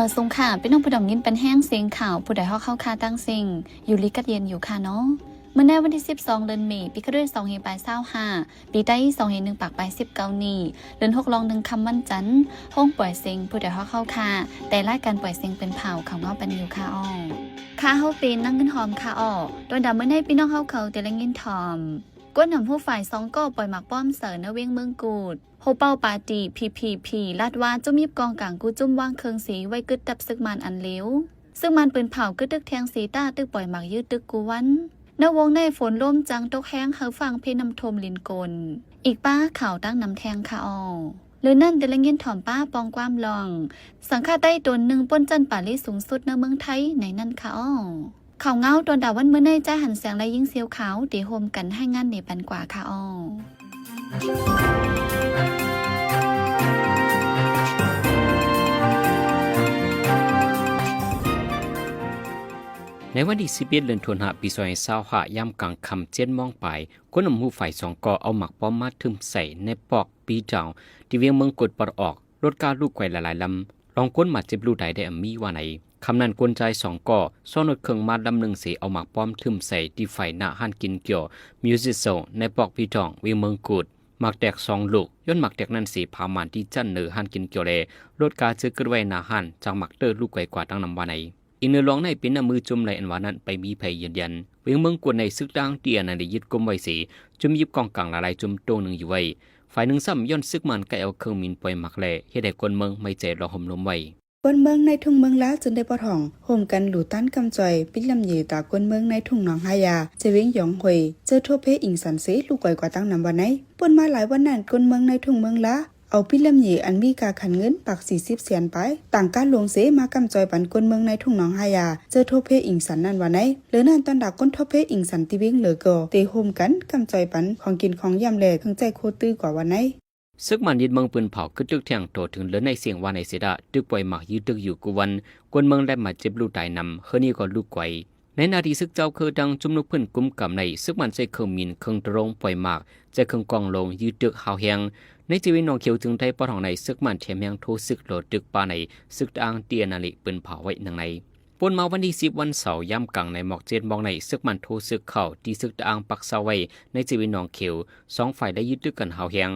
มาสงค่ะเป็นน้องผู้ดองยินเป็นแห้งเสียงข่าวผู้ใดเข้าคาตั้งสิ่งอยู่ลิกัดเย็นอยู่ค่ะเนาะเมื่อในวันที่12เดือนเมษปีคฤหัส2525ปีใต้2 1 ปากไป19นี้เดือน6ลอง1คำวันจันทร์ห้องปล่อยเสียงผู้ใดเข้าคาแต่รายการปล่อยเสียงเป็นเผาเขาเงาเป็นอยู่ค่ะอ้อค่าเฮาเป็นนั่งเงินหอมค่ะอ้อโดยดำเมื่อในพี่น้องเขาแต่ละเงินทอมก้นหนำผู้ฝ่าย2ก็ปล่อยหมักป้อมเสริญนเวียงเมืองกูดโฮเป้าปาตีพีลาดว่าจุ่มยิบกองกลางกูจุ่มว่างเคืองสีไว้กึดดับซึกมันอันเลี้ยวซึ่งมันปืนเผากึดตึกแทงสีต้าตึกปล่อยหมักยืดตึกกูวันณวงในฝนร่มจังตกแห้งเฮาฟังเพนำทมลินกลอีกป้าข่าวตั้งนำแทงค่ะออหรือนั่นเดลเงินถ่อมป้าปองความลองสังฆาใต้ตนหนึ่งป้นจันป่าลิสูงสุดในเมืองไทยในนั่นค่ะอ้อข่าวเงาตอนดาวันเมื่อในใจหันแสงและยิ่งเสียวขาวตีโฮมกันให้งานในปันกว่าค่ะอ้อในวันที่11เดือนธันวาคมปี2025ย่ำกลางคำเจ็ดมองไปคนนำหูฝ่าย2ก่อเอาหมักป้อมมาทึมใส่ในปอกปีเจ้าที่เวียงเมืองกดปลดออกรถการลูกไข่หลายๆลำลองก้นมาเจ็บลูกใดได้มีว่าไหนคำนั้นกวนใจ2ก่อซ่อนรถเครื่องมาลำหนึ่งสีเอาหมักป้อมทึมใส่ที่ไฟหน้าหันกินเกี่ยวมิวสิโซในปอกปีจองเวียงเมืองกดหมักแตก2ลูกย้อนหมักแตกนั้นสีผามันที่จันเนือหันกินเกี่ยวเลยรถการซื้อกระไว้หน้าหันจากหมักเตอร์ลูกไข่กว่าตั้งนำว่าไหนอีกเนื้อร้องในเป็นน้ำมือจุ่มไหลอันวานั้นไปมีภัยยืนยันเวียงเมืองกวนในซึกดังเตียนันได้ยึดกุมไว้สีจุ่มยิบกองกลางละลายจุ่มโตหนึ่งอยู่ไว้ฝ่ายหนึ่งซ้ำย้อนซึกมันก็เอาเครื่องมินปล่อยหมักแหล่เฮ็ดให้คนเมืองไม่ใจรอห่มลมไว้กวนเมืองในทุ่งเมืองล้าจนได้ปะท่องห่มกันหลู่ตั้นกำจอยปิดลำยีตากวนเมืองในทุ่งหนองหายาเจเว้งหยองหวยเจอทั่วเพอิงสันเสลูกก่อยกว่าตั้งนำวันไหนป่นมาหลายวันนั้นกวนเมืองในทุ่งเมืองล้าเอาปิลำหยีอันมีกาขันเงินปัก40 เสียนไปต่างการหลวงเสมากำจอยปันกวนเมืองในทุ่งหนองหายาเจอโทเพอิงสันนั่นว่าไหนเหลือนั่นตอนดักก้นโทเพอิงสันที่วิ่งเหลือก็เตะโฮมกันกำจอยปันของกินของยำแหล่ข้างใจโคตื้อกว่าวันไหนซึกมันยึดเมืองปืนเผาขึ้นตึกแทงโตถึงเหลือในเสียงว่าในเสดาตึกปล่อยหมักยืดตึกอยู่กูวันกวนเมืองได้มาเจ็บลูกตายนำเฮนี่ก็ลูกไกวในนาทีซึกเจ้าคือดังจุ่มลูกเพื่อนกุ้มกับในซึกมันใช้เครื่องมินเครื่องตรงปล่อยหมากใจเครื่องกองลงยืดตึกหาวแหงในชีวิตน้องเขียวถึงได้ปอทองในซึกมันเทียมแหงโทซึกโหลดตึกป่าในซึกอ่างเตียนาลิปืนเผาไว้หนังในปนมาวันที่10วันเสาร์ย่ำกลางในหมอกเจ็ดมองในซึกมันโทซึกเข่าที่ซึกอ่างปักเสาไว้ในชีวิตน้องเขียว2ฝ่ายได้ยึดตึกกันหาวแหง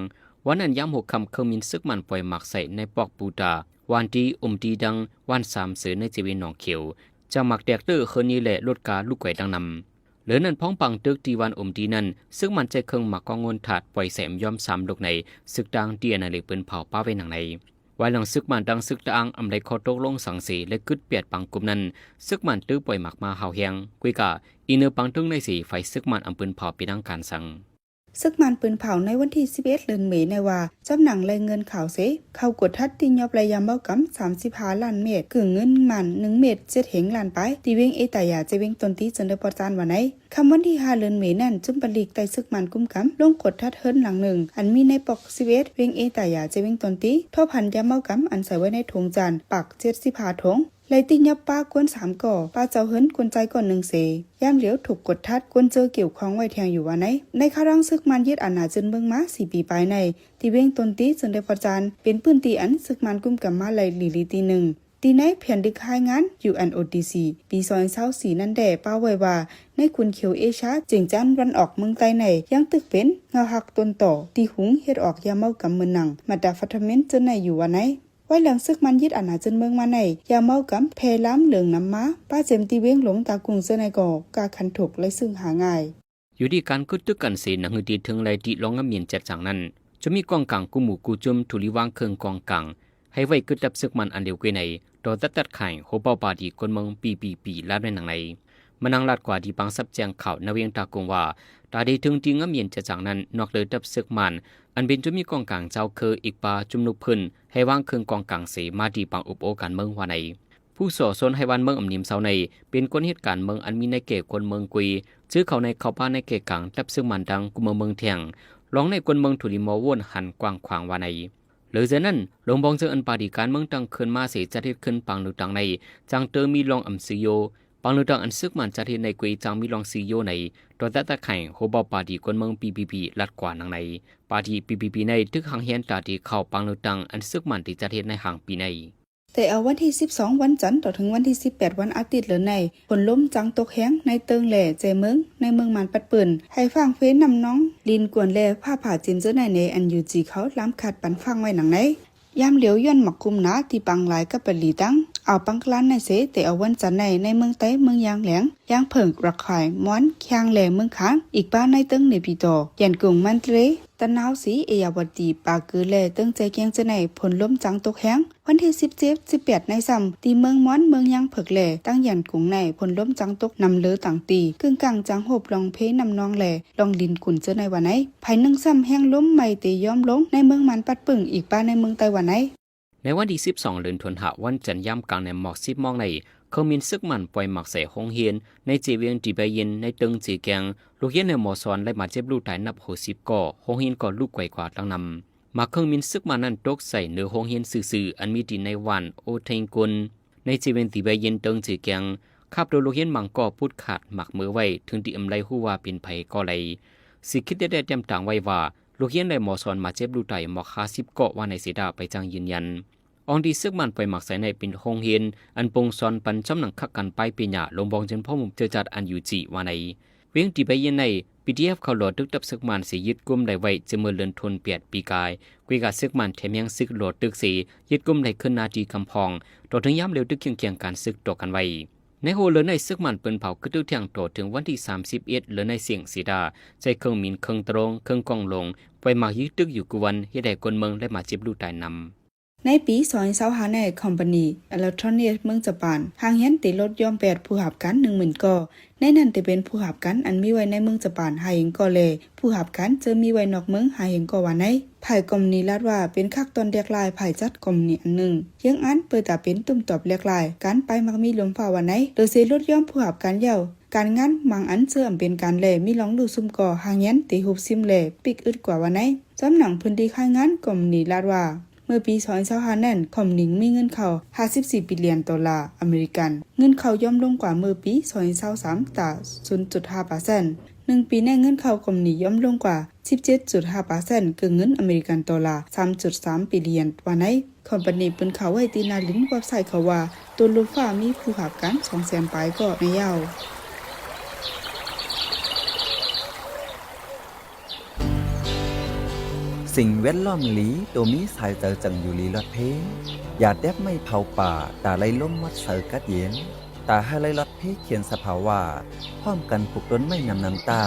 วันนั้นย่ำ6 คำเครื่องมินซึกมันปล่อยหมากใส่ในปอกปูตาวันที่ดีดังวัน3 สื่อในชีวิตน้องเขียวจะหมักแดกเตอร์เฮนี่แหละลดการลูกไก่ดังนำเหลือนั้นพ้องปังตึกที่วันดีนั้นซึ่งมันใจเครื่องหมักกองเงินถาดปล่อยแสมย่อม3 ลูกในซึกดังเตียนาลิปืนเผาป้าไว้หนังในวันหลังซึกมันดังซึกดังอำไลคอตกลงสังสีและกึดเปียดปังกลุ่มนั้นซึกมันตื้อปล่อยหมักมาหาวแหงกุยกะอีเนอปังตึงในสีไฟซึกมันอำปืนเผาไปดังการสั่งซึกมันปืนเผาในวันที่11เดือนเมษายนในว่าจำหนังรายเงินข่าวเสเข้ากดทัดติยอบรายยามเบ้ากำ35 ล้านเมตรกึ่งเงินมัน1 เมตร7 เหงล้านไปตีเวงเอตายาจะเวงตนที่จนได้ปอจานวันไหนคำวันที่5เดือนเมษายนนั้นจุ่มปลีกไตซึกมันกุ้มกำลงกดทัดเฮิรนหลังหนึ่งอันมีในปอก11เวงเอตายาจะเวงตนที่ท่อพันยามเบ้ากำอันใส่ไว้ในถุงจานปัก75 ถุงไลติยับป้ากวน3 ก่อป้าเจ้าเฮิรนกวนใจก่อน1 เสย่ามเหลียวถูกกดทัดกวนเจอเกี่ยวข้องไว้แทงอยู่ว่าไหนในคารังซึกมันยึดอาณาจนเมืองมา4 ปีไปในที่เวงตนตีจนได้ประจานเป็นปืนตีอันซึกมันกุ้มกับมาไลลีตีหนึ่งตีในแผ่นดึกหายงาน UNODC ปี2024นั่นแด่ป้าไว้ว่าในคุณเขียวเอชาจึงจันวันออกเมืองใต้ในยังตึกเป็นเงาหักต้นต่อตีหุงเฮ็ดออกยาเมากับเมืองหนังมาดาฟัตเมนต์จนในอยู่ว่าไหนไว้หลังซึกมันยึดอาณาจนเมืองมาในยาเมากำเพล้ำเหลืองน้ำม้าป้าเจมตีเว้งหลงตากุงเสนายกอกาคันถกและซึ่งหาง่ายอยู่ที่การกึดตึกกันเสียหนังหือดีถึงไรดีลองงำเมียนจัดจังนั้นจะมีกองกลางกูหมู่กูจุมทุลิวางเครื่องกองกลางให้ไว้กึดดับซึกมันอันเดียวกันในโดยตัดไข่โฮเปาปาดีคนเมืองปีลาดในหนังในมันนังลาดกว่าที่ปังซับแจงข่าวนาเวียงตากงว่าตาดีถึงที่งำเมียนจัดจังนั้นนอกเลยดับซึกมันอันเป็นจะมีกองกลางเจ้าคืออีกปาจุมนุพื้นให้วางเครื่องกองกลางเสมาดีปังอุปโอการเมืองว่าในผู้ส่อสนให้วันเมืองอำนิมเสาในเป็นคนเหตุการณ์เมืองอันมีในเกคนเมืองกุยชื่อเขาในเขาป้าในเกกลางดับซึ่งมันดังกุมเมืองเทียงร้องในคนเมืองทุลิมอวนหันกว้างขวางว่าในหรือจากนั้นหลวงบองเจออันปาดีการเมืองตังขึ้นมาเสียจัดเหตุขึ้นปังหรือตังในจังเตอมีลองอัมซิโยปังหรือตังอันซึกมันจัดเหตุในกุยจังมีลองซิโยในตัวตะไข่โฮบอปาดีคนเมืองปีลัดกว่านังในปาดีปีในทึกหางเฮียนตาดีเข้าปังหรือตังอันซึกมันที่จัดเหตุในหางปีใน แต่เอาวันที่12วันจันทร์ต่อถึงวันที่18วันอาทิตย์เหลือในฝนล้มจังตกแห้งในเติงแหล่ใจเมืองในเมืองมันปัดปืนให้ฟังเฟ้นนำน้องลินกวนแลผ้าผ่าจิมเจอในอันยูจีเขาล้ำขาดปันฟังไว้หนังไหนยามเหลียวย้อนหมักกุมหนาที่ปังหลายกับปลีตั้งเอาปังกลันในเสแต่เอาวันจันทร์ในเมืองใต้เมืองยางแหลงยางเผิงรักไข่ม้อนแข้งแหล่เมืองค้างอีกบ้านในเติงในปีต่อยันกุงมันเตรตะนาวสีเอียวดีปากคือแลเติงใจเกียงจะในผลล้มจังตกแห้งวันที่17 18ในซ้ำตีเมืองม้อนเมืองยางเผิกแหล่ตั้งยันกุงในผลล้มจังตกนำเลือต่างตีกึ่งกลางจังหบลองเพนำนองแหล่ลองลินกุนเจอในวันไหนภายนึ่งซ้ำแห้งล้มไม่เตย้อมลงในเมืองมันปัดปึ่งอีกบ้านในเมืองไต้หวันไหนในวันที่12เดือนธันวาคมวันจันทร์ย่ำกลางในหมอก10มองในเขามีซึกมันปล่อยหมักใส่ห้องเฮียนในจีเวียงจีใบเย็นในตึงจีแกงลูกเฮียนในหมอซอนและมาเจ็บลูกตายนับ60ก่อห้องเฮียนก่อลูกไกวกว่าตั้งนำมาเครื่องมินซึกมันนั้นตกใส่เนื้อห้องเฮียนซื่อๆอันมีดินในวันโอเทงกุลในจีเวียงจีใบเย็นตึงจีแกงขับโดยลูกเฮียนมังก่อพูดขาดหมักมือไว้ถึงที่อำไลหู้ว่าเป็นไผก่อไหลสิคิดได้จำต่างไว้ว่าลูกเฮียนในหมอซอนมาเจ็บลูกตายหมอก50ก่อว่าในสีดาไปจังยืนยันองดีซึกมันไปหมักใส่ในเป็นห้องเฮียนอันปงซอนปันจำหนังคักกันไปปีหยาลงบองจนพ่อมุมเจอจัดอันอยู่จีว่าในเวียงตีไปเย็นใน PDF เขาหลอดดึกดับซึกมันสียึดกุมได้ไว้จะเมื่อเลือนทนเปียดปีกายกุยกับซึกมันแถมยังซึกหลอดดึกสียึดกุมได้ขึ้นนาทีคำพองต่อถึงย้ำเร็วดึกเคียงการซึกต่อกันไว้ในโฮเลอในซึกมันเปิ้นเผาขึ้นดึกเที่ยงต่อถึงวันที่31เหลือในเสียงสีดาใจเครื่องมินเครื่องตรงเครื่องกองลงไปหมักยึดดึกอยู่กวนเฮ็ดให้คนเมืองและมาเจ็บลูกตายนำในปี2025ในคอมพานีอิเล็กทรอนิกส์เมืองญี่ปุ่นหางเฮียนติรถยอม8ผู้หับกัน 10,000 ก่อในนั้นจะเป็นผู้หับกันอันมีไว้ในเมืองญี่ปุ่นหาเองก่อแลผู้หับกันจะมีไว้นอกเมืองหาเองก่อว่าไหนภายกรมนี้ลาดว่าเป็นคักตอนเรียกลายภายจัดกรมนี้อันหนึ่งยังอันเปิดตาเป็นตุ่มตอบเรียกลายการไปมักมีลมฝ่าว่าไหนโดยเสรถยอมผู้หับกันเยาการงานมังอันเสื่อมเป็นการแลมีลองดูซุ่มก่อหางเฮียนติหุบซิมแลปิกอึดกว่าว่าไหนจำหนังพื้นที่ค่ายงานกรมนี้ลาดว่าเมื่อปี2025นั้นคอมนิงมีเงินเข้า54 บิลเลียนดอลลาร์อเมริกันเงินเข้าย่อมลงกว่าเมื่อปี2023ต่อ 0.5% 1 ปีในเงินเข้าคอมนิย่อมลงกว่า 17.5% คือเงินอเมริกันดอลลาร์ 3.3 บิลเลียนว่าไหนคอมพานีเปิ้นเข้าไว้ที่หน้าลิ้นเว็บไซต์เขาว่าตัวรถฟ้ามีผู้ขับกัน 200,000 ปลายก็ในยาวสิ่งแวดล้อมหลีตัวมีสายเจอจังอยู่ลีลอดเพอย่าแดบไม่เผาป่าตาไล่ล้มมัดเสอกัดเย็นตาให้ไล่ลอดเพเขียนสภาวะพร้อมกันปลุกล้นไม่นำน้ำตา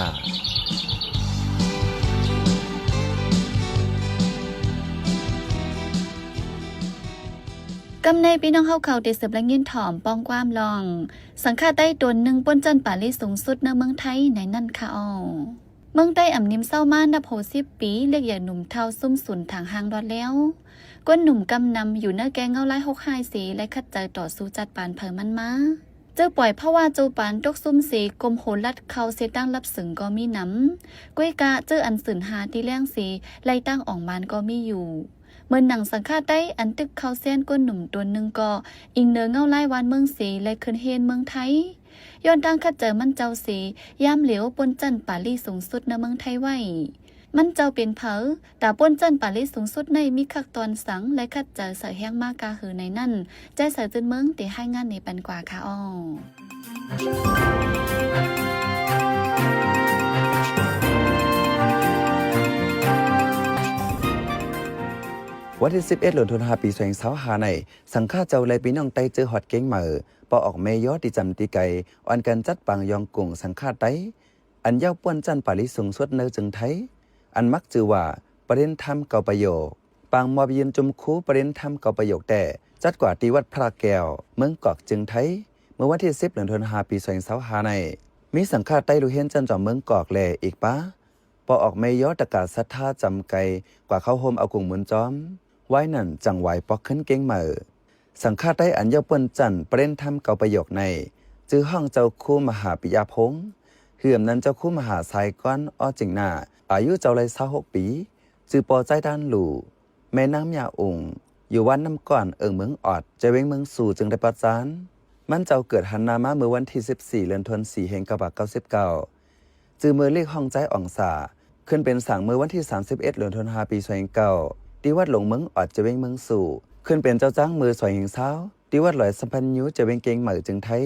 กำในพี่น้องเขาเตสืบและยินถ่อมป้องความลองสังฆาใต้ตนหนึ่งป้นจันป่าลิสูงสุดในเมืองไทยในนั่นค่ะอ้อเมืองใต้อ่ำนิ่มเศร้ามานับ60 ปีเรียกอย่างหนุ่มเท่าซุ่มสุนทางหางรอดแล้วก้นหนุ่มกำนำอยู่หน้าแกงเงาไล่6 5สีและคัดใจต่อสู้จัดปานเผยมันมาเจอปล่อยเพราะว่าจูปานตกซุ่มสีกลมโหลัดเขาเสตั้งรับสึงก็มีน้ำก้วยกะเจออันสืนหาที่แรงสีไล่ตั้งออกมานก็มีอยู่เมื่อหนังสังฆาใต้อันตึกเขาเส้นก้นหนุ่มตัวหนึ่งก็อิงเนื้อเงาไล่วานเมืองสีและคืนเฮนเมืองไทยย้อนดังคัดเจอมันเจ้าสียามเหลียวปนจันป่าลี่สูงสุดในเมืองไทยไว้มันเจ้าเป็นเผอแต่ปนจันป่าลี่สูงสุดในมีคักตอนสังและคัดเจอเสือแห้งมากกาหือในนั่นใจเสือจนเมืองตีให้งานในปันกว่าค่ะอ้อวันที่11 เดือนธันวาคมปี2025ในสังฆาเจ้าไล่พี่น้องไต้เจอฮอดเก่งเหมอปอออกเมยอติจำติไกอันการจัดปังยองกุ่งสังฆาไต้อันยาวป้วนจันปาลิสูงสุดในจึงไทยอันมักจือว่าประเด็นธรรมเก่าประโยคปางมอบยืนจุมคูประเด็นธรรมเก่าประโยคแต่จัดกว่าที่วัดพระแก้วเมืองกอกจึงไทยเมื่อวันที่10 เดือนธันวาคมปี2025ในมีสังฆาไต้ลูเฮียนจันจอมเมืองกอกแลอีกปะปอออกเมยอตะกาศศรัทธาจำไกกว่าเข้าโฮมเอากุ่งหมุนจอมไว้นั่นจังไหวปอกขึ้นเก่งเหมอสังฆาไต้อันยาวป้วนจันประเด็นธรรมเก่าประโยคในจื้อห้องเจ้าคู่มหาปิยาพงษ์เหื่อมนั้นเจ้าคู่มหาสายก้อนอ้อจิงหน้าอายุเจ้าเลย26 ปีจื้อปอใจด้านหลู่แม่น้ำยาองค์อยู่วันน้ำก่อนเมืองออดจะเว้งเมืองสู่จึงได้ประจานมันเจ้าเกิดหันนามาเมื่อวันที่14 เดือนธันวาคมแห่ง99จื้อมือเลขห้องใจอ่องสาขึ้นเป็นสั่งเมื่อวันที่31 เดือนธันวาคมปี29ที่วัดหลงเมืองออดจะเว้งเมืองสู่ ขึ้นเป็นเจ้าจ้างมือสวยหิงเช้าที่วัดหลอยสัมพันยูจะเป็นเก่งเหมือจึงไทย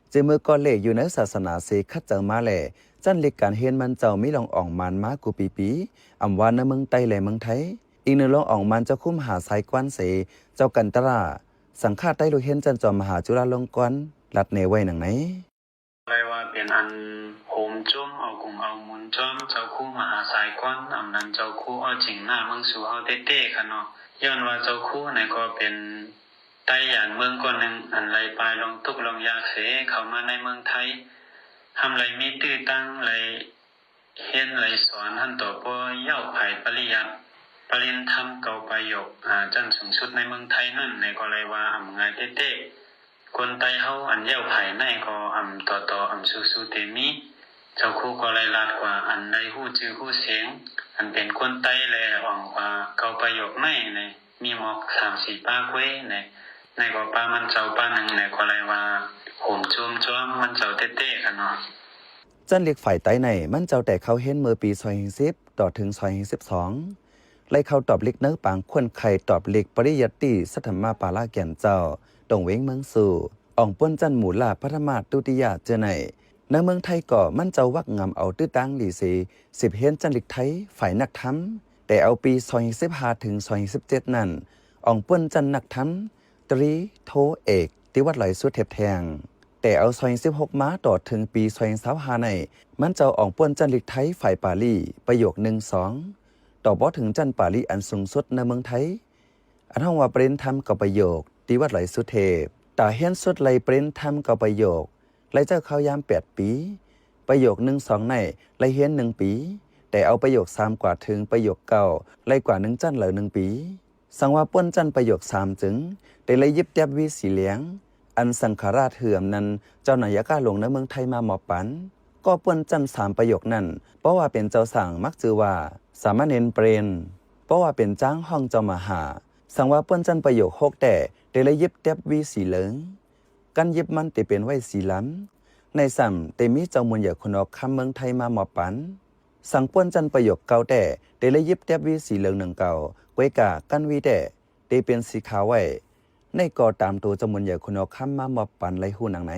เจมือก่อนเหล็กอยู่ในศาสนาเสคัดเจอมาแหล่จันเล็กการเฮียนมันเจ้ามิลองอ่องมันมากูปีอำวานในเมืองไต้แหล่เมืองไทยอีกหนึ่งลองอ่องมันเจ้าคุ้มหาสายกวนเสเจ้ากันตราสังฆาใต้ลูกเฮียนจันจอมมหาจุฬาลงกรณ์รัดเนไว้หนังไหนอะไรว่าเป็นอันโหมจุ้มเอากลุ่มเอามุนจ้อมเจ้าคู่มหาสายกวนอำนั้นเจ้าคู่เอาจริงหน้าเมืองสู่เฮาเต้ๆค่ะเนาะย้อนว่าเจ้าคู่ไหนก็เป็นไต้หยานเมืองก่อนหนึ่งอันไรปลายลองตุกลองยากเสเข้ามาในเมืองไทยทำไรมีตื้อตั้งไรเฮียนไรสอนท่านต่อปเย่าไผ่ปริยัติปริญธรรมเก่าประโยคจันสูงสุดในเมืองไทยนั่นในก็ไรว่าอำงายเต้ๆคนไต้เฮาอันเย่าไผ่ในก็อำต่ออำสู้ๆเตมีเจ้าคู่ก็ไรลาดกว่าอันไรฮู้ชื่อฮู้เสียงอันเป็นคนไต้แลอ่องกว่าเก่าประโยคในมีหมอก 3-4 ปากเว้ในก็ป้ามันเจ้าป้าหนึ่งในก็ไรว่าโหมจุ้มจ้อมมันเจ้าเต้ๆกันเนาะจันเล็กฝ่ายไต้ในมันเจ้าแต่เขาเห็นเมื่อปี2010ต่อถึง2012ไล่เขาตอบเล็กเนื้อปางควนไข่ตอบเล็กปริยัติสัทธมาปาลาแก่นเจ้าตรงเว้งเมืองสู่อ่องป้นจันหมูลาพัฒมาตุติยาเจอในเมืองไทยก่อมันเจ้าวักงำเอาตื้อตั้งหลีสี10เห็นจันเล็กไทยฝ่ายนักทำแต่เอาปี2015ถึง2017นั่นอ่องป้นจันนักทำตรีโทเอกติวัดไหลสุดเทบแทงแต่เอา2016มาต่อถึงปี2025ในมันเจ้าอ่องป้นจันเล็กไทยฝ่ายปาลีประโยค1-2ต่อบ่ถึงจันปาลีอันสูงสุดในเมืองไทยอันห้องว่าเปรนธรรมกับประโยคติวัดไหลสุเทพตาเฮียนสุดไหลเปรนธรรมกับประโยคไหลเจ้าเขายาม8ปีประโยค1-2ในไหลเฮียน1ปีแต่เอาประโยค3กว่าถึงประโยค9ไหลกว่า1จันเหลือ1ปีสังว่าป้นจันประโยค3จึงได้ไหลยิบแตบวีสีเหลียงอันสังฆราชเหือมนั้นเจ้านายกาหลงในเมืองไทยมาหมอปันก็ป้นจัน3ประโยคนั้นเพราะว่าเป็นเจ้าสั่งมักจือว่าสามเณรเปรนเพราะว่าเป็นจ้างห้องเจ้ามหาสังว่าเปิ้นจันประโยค6แต่ได้เลยยิบแตบวีสีเหลืองกันยิบมันติเป็นไว้สีล้ำในซ้ำแต่มีเจ้ามวลใหญ่คนออกคำเมืองไทยมาหมอปันสังเปิ้นจันประโยคเก่าแต่ได้เลยยิบแตบวีสีเหลือง1เก่าไว้กะกันวีแต่ได้เป็นสีขาวไว้ในก่อตามตัวเจ้ามวลใหญ่คนออกคำมาหมอปันไหลหูหนังไหน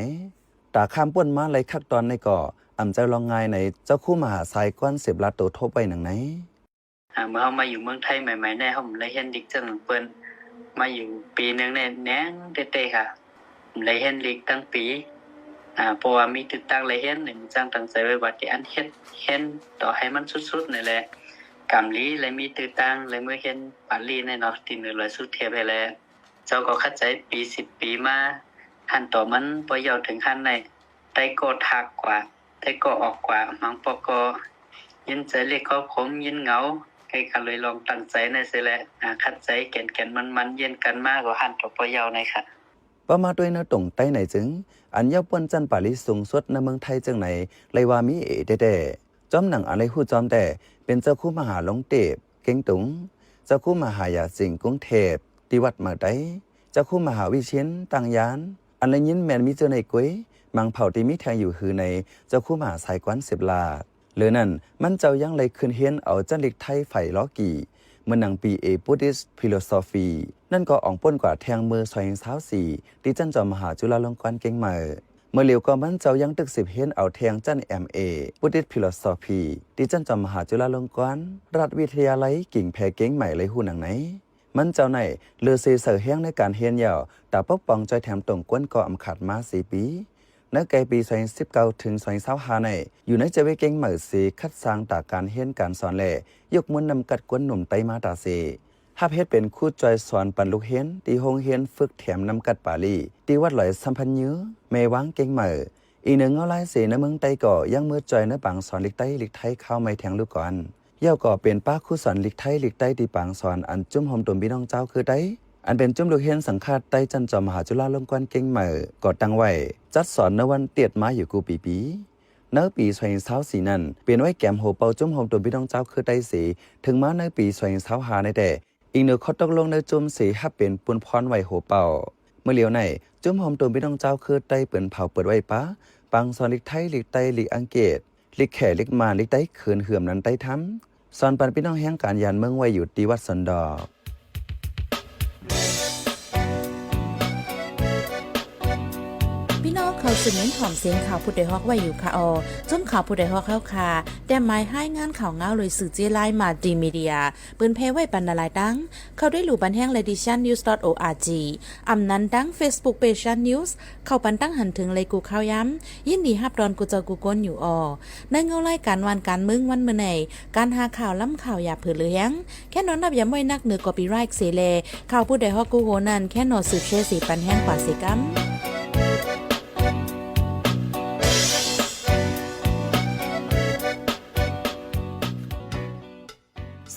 ตาข้ามเปิ้นมาไหลคักตอนในก่ออำเจ้าลองงายในเจ้าคู่มหาสายก้อน10 ลาโตทบไว้หนังไหนเมื่อเฮามาอยู่เมืองไทยใหม่ๆในเฮาเลยเห็นดิกจังเปิ้นมาอยู่ปีนึงแน่งเต้ๆค่ะเลยเห็นดิกตั้งปีเพราะว่ามีติดตั้งเลยเห็นนี่จังตั้งใจไว้ว่าที่อันเห็นต่อให้มันสุดๆนี่แหละกำลีเลยมีติดตั้งเลยเมื่อเห็นปาลีในเนาะที่100สุดเทพให้แล้วเจ้าก็เข้าใจปี10ปีมาหันต่อมันบ่ยาวถึงขั้นไหนไต้ก็ทักกว่าไต้ก็ออกกว่ามังปอก็ยินใจเรียกเขาผมยินเหงาให้กันเลยลองตั้งใจในเสียแหละคัดใจแก่นมันเย็นกันมากกว่าหันต่อปยาวในค่ะประมาด้วยเนื้อตรงใต้ไหนจึงอันยาป้นจันปาลีสูงสุดในเมืองไทยจังไหนเลยว่ามีแต่จอมหนังอะไรฮู้จอมแต่เป็นเจ้าคู่มหาหลงเตบเก่งตุงเจ้าคู่มหายาสิงกรุงเทพที่วัดมาได้เจ้าคู่มหาวิเชียรตังยานอันเลยยินแม่นมีเจอในกุ้ยมังเผาที่มีแทงอยู่คือในเจ้าคู่มหาสายกวน10 ลาดหรือนั่นมันเจ้ายังเลยคืนเฮียนเอาจันลิกไทยไฟล้อกี่เมื่อนังปีBuddhist philosophy นั่นก็อ่องป้นกว่าแทงมือ2024ที่จันจอมมหาจุฬาลงกรณ์เก่งมาเมื่อเหลียวก็มันเจ้ายังตึก10เฮียนเอาแทงจัน MA Buddhist philosophy ที่จันจอมมหาจุฬาลงกรณ์รัฐวิทยาลัยกิ่งแพเก่งใหม่เลยหูหนังไหนมันเจ้าในเลือเสือเฮียงในการเฮียนยาวแต่ปกป้องจอยแถมตรงก้นก็อำขาดมา4 ปีในไกลปี2019ถึง2025ในอยู่ในเจเวเก่งเหมือสีคัดสร้างตาการเฮียนการสอนแหล่ยกมวลนำกัดกวนหนุ่มไตมาตาเสฮับเฮ็ดเป็นคู่จอยสอนปันลูกเฮียนตีโฮงเฮียนฝึกแถมนำกัดปาลีตีวัดหลอยสัมพันธ์ยื้อเมวังเก่งเหมืออีกหนึ่งเอาลายเสในเมืองไตก่อยังมือจอยในปางสอนลิกไตลิกไทยเข้าไม่แทงลูกก่อนเย่าก่อเป็นป้าคู่สอนลิกไทยลิกไตตีปางสอนอันจุ่มหอมตุ่มพี่น้องเจ้าคือไตอันเป็นจุ่มลูกเฮียนสังฆาตใต้จันจอมมหาจุฬาลงกรณ์เก่งใหม่ก่อตั้งไว้จัดสอนในวันเตียดมาอยู่กูปีในปี2024นั้นเปลี่ยนไว้แกมโหเปาจุ่มหอมตุ่มพี่น้องเจ้าคือไต้สีถึงมาในปี2025ในแต่อีกหนึ่งข้อตกลงในจุ่มสีฮับเป็นปุนพรไว้โหเปาเมื่อเหลียวในจุ่มหอมตุ่มพี่น้องเจ้าคือไต้เปิ่นเผาเปิดไว้ปะปังสอนลิกไทยลิกไตลิกอังเกตลิกแขลิกมาลิกไต้เขินเหื่อมนั้นไต้ทำสอนปันพี่น้องแห่งการยานเมืองไว้อยู่ที่วัดสันดอก เขาสืบเน้นถ่อมเสียงข่าวผู้ใดฮอกไว้อยู่ค่ะจนข่าวผู้ใดฮอกเข้าค่ะแต่หมายให้งานข่าวเงาเลยสื่อเจไลมาดีมีเดียปืนเพไว้ปันนาลายดังเขาได้หลู่บันแห้ง lediciannews.org อำนั้นดัง Facebook page news เข้าปันตั้งหันถึงเลยกูข่าวย้ำยินดีฮับดอนกูเจอกูก้นอยู่ในเงาไล่การวันการมึงวันเมื่อไหนการหาข่าวล้ำข่าวอย่าเผือเลี้ยงแค่นอนนับย้ำไว้นักเหนือกอปีไรค์เสเลข่าวผู้ใดฮอกกูโหนั่นแค่นอสืบเชสีปันแห้งกว่าสิกัม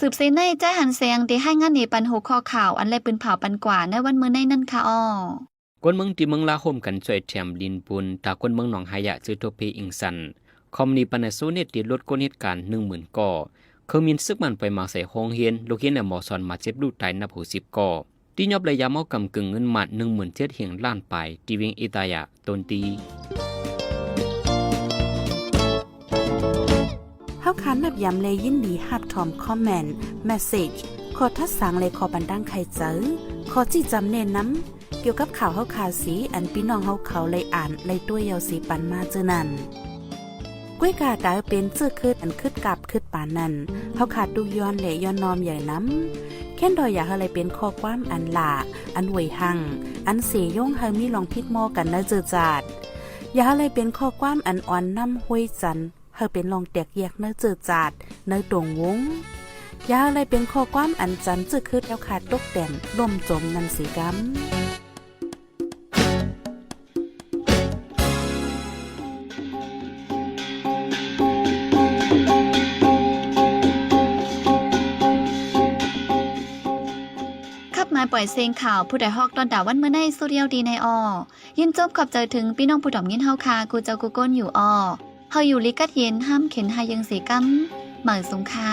สืบเสในใจหันเสียงที่ให้งานนี้ปันหัวข้อข่าวอันไรปืนเผาปันกว่าในวันมื้อในนั่นค่ะคนเมืองที่เมืองลาโฮมกันช่วยแถมลินปุนตาคนเมืองหนองหายะซื้อโทเพอิงสันคอมนีปันโซเนตติลดก้นเหตุการณ์ 10,000 ก่อเขามีซึกมันไปมาใส่ห้องเฮียนลูกเฮียนในหมอสอนมาเจ็บลูกตายนับ60 ก่อที่ยอบระยะเมากำกึ่งเงินหมัด 17,000 เฮียงล้านไปที่เวียงอิตายะตนตีเฮาคันนับย้ำเลยยินดีฮับทอมคอมเมนต์เมสเสจขอทัดสังเลยขอบันดังใครเจอขอจี้จำเน้นน้ำเกี่ยวกับข่าวเฮาคาสีอันพี่น้องเฮาเขาเลยอ่านเลยตัวยาวสีปันมาเจอนั่นก้วยกาดาวเป็นเจื้อคืดอันคืดกับคืดปานนั้นเฮาขาดดูย้อนและย้อนนอมใหญ่น้ำแค่นดอยอยากอะไรเป็นข้อความอันหลาอันหวยหังอันเสียย่งเฮามีลองพิดมอกันนะเจอจาดอยากอะไรเป็นข้อความอันอ่อนน้ำห้วยจันเฮาเป็นลองแตกแยกเนื้อเจอจาดเนื้อตรงวงยาอะไรเป็นข้อความอันจันจื้อคืดแล้วขาดตกแต่งล่มจมนันสีกำมาปล่อยเสียงข่าวผู้ใดฮอกตอนด่าวันเมื่อในสุเรียวดีในยินจบขอบใจถึงพี่น้องผู้ถ่อมยินเฮาคากูเจ้ากูก้นอยู่เฮาอยู่ลิกัดเย็นห้ามเข็นหายังสีกัมเหมือสงค่า